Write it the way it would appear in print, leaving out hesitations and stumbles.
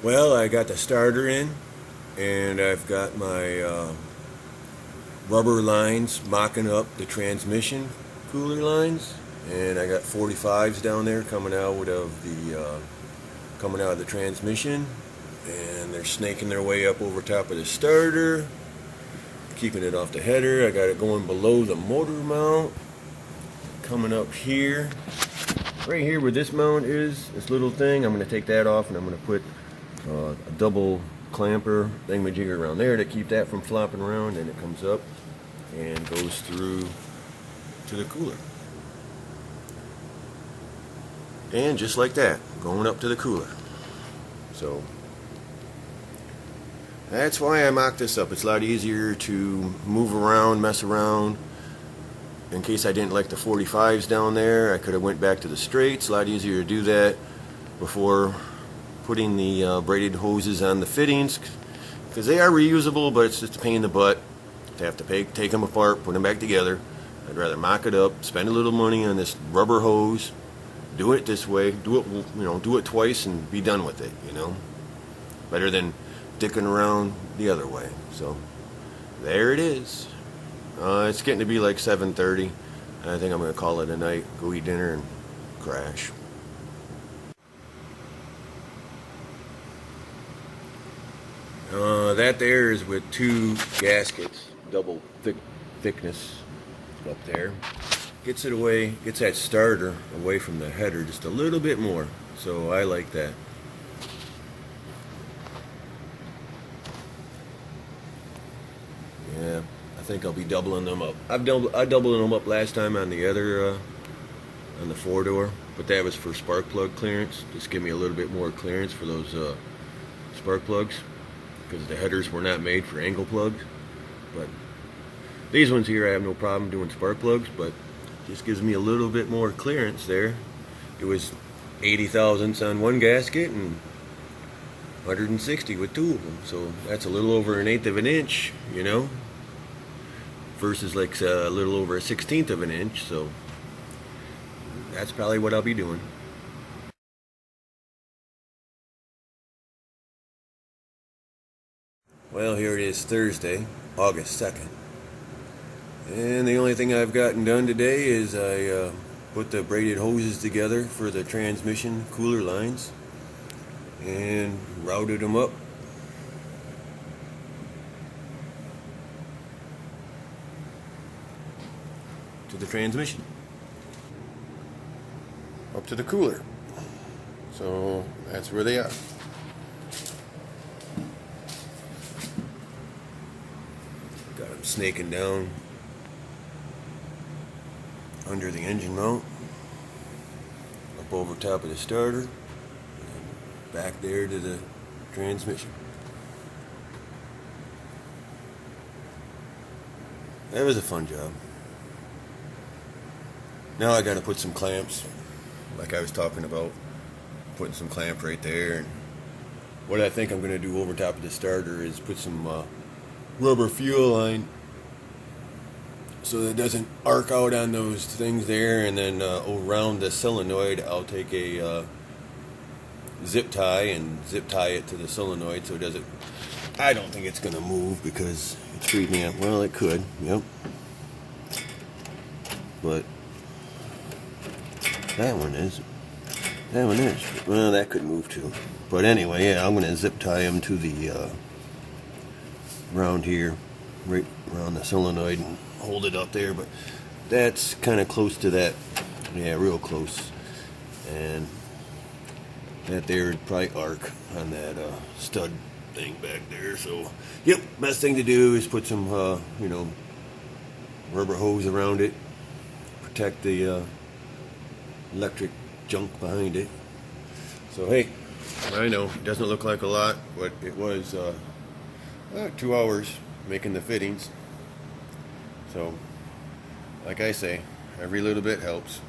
Well, I got the starter in, and I've got my rubber lines mocking up the transmission cooler lines, and I got 45s down there coming out of the transmission, and they're snaking their way up over top of the starter, keeping it off the header. I got it going below the motor mount, coming up here, right here where this mount is, this little thing. I'm going to take that off, and I'm going to put a double clamper thingamajigger around there to keep that from flopping around, and it comes up and goes through to the cooler. And just like that, going up to the cooler. So that's why I mocked this up. It's a lot easier to move around, mess around. In case I didn't like the 45s down there, I could have went back to the straights. A lot easier to do that before putting the braided hoses on the fittings, because they are reusable, but it's just a pain in the butt to have to take them apart, put them back together. I'd rather mock it up, spend a little money on this rubber hose, do it this way, do it twice and be done with it, better than dicking around the other way. So there it is. It's getting to be like 7:30. I think I'm going to call it a night, go eat dinner and crash. That there is with two gaskets, double thickness up there. Gets that starter away from the header just a little bit more. So I like that. Yeah, I think I'll be doubling them up. I doubled them up last time on the other, on the 4-door, but that was for spark plug clearance. Just give me a little bit more clearance for those spark plugs, because the headers were not made for angle plugs. But these ones here I have no problem doing spark plugs, but just gives me a little bit more clearance there. It was 80 thousandths on one gasket and 160 with two of them, so that's a little over 1/8 of an inch, versus like a little over 1/16 of an inch. So that's probably what I'll be doing. Well, here it is, Thursday, August 2nd. And the only thing I've gotten done today is I put the braided hoses together for the transmission cooler lines and routed them up. To the transmission. Up to the cooler. So that's where they are. Got them snaking down under the engine mount, up over top of the starter, and back there to the transmission. That was a fun job. Now I got to put some clamps, like I was talking about, putting some clamp right there. And what I think I'm going to do over top of the starter is put some rubber fuel line so that it doesn't arc out on those things there, and then around the solenoid I'll take a zip tie it to the solenoid so it doesn't. I don't think it's going to move because it's treating me. Well, it could, yep, but that one is. Well, that could move too. But anyway, yeah, I'm going to zip tie them to the around here, right around the solenoid, and hold it up there. But that's kind of close to that. Yeah, real close. And that there would probably arc on that stud thing back there. So, yep, best thing to do is put some, rubber hose around it, protect the electric junk behind it. So hey, I know it doesn't look like a lot, but it was 2 hours making the fittings. So like I say, every little bit helps.